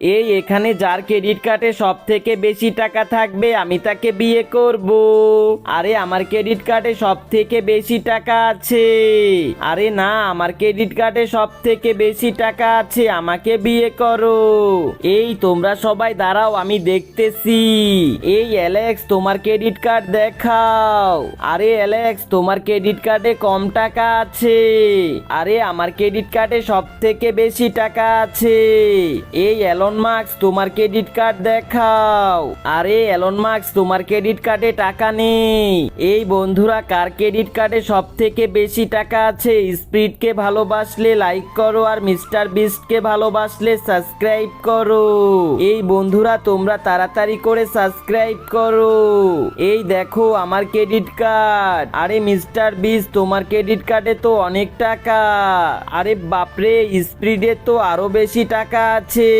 এই এখানে যার ক্রেডিট কার্ডে সব থেকে বেশি টাকা থাকবে আমি তাকে বিয়ে করব। আরে আমার ক্রেডিট কার্ডে সব থেকে বেশি টাকা আছে। আরে না, আমার ক্রেডিট কার্ডে সব থেকে বেশি টাকা আছে, আমাকে বিয়ে করো। এই তোমরা সবাই দাঁড়াও, আমি দেখতেছি। এই অ্যালেক্স, তোমার ক্রেডিট কার্ড দেখাও। আরে অ্যালেক্স, তোমার ক্রেডিট কার্ডে কম টাকা আছে। আরে আমার ক্রেডিট কার্ডে সব থেকে বেশি টাকা আছে। এই এলন মাস্ক, তোমার ক্রেডিট কার্ড দেখাও। আরে এলন মাস্ক, তোমার ক্রেডিট কার্ডে টাকা নেই। এই বন্ধুরা, কার ক্রেডিট কার্ডে সব থেকে বেশি টাকা আছে? স্পিডকে ভালোবাসলে লাইক করো, আর মিস্টার বিস্টকে ভালোবাসলে সাবস্ক্রাইব করো। এই বন্ধুরা, তোমরা তাড়াতাড়ি করে সাবস্ক্রাইব করো। এই দেখো আমার ক্রেডিট কার্ড। আরে মিস্টার বিস্ট, তোমার ক্রেডিট কার্ডে তো অনেক টাকা। আরে বাপরে, স্পিডে তো আরো বেশি টাকা আছে।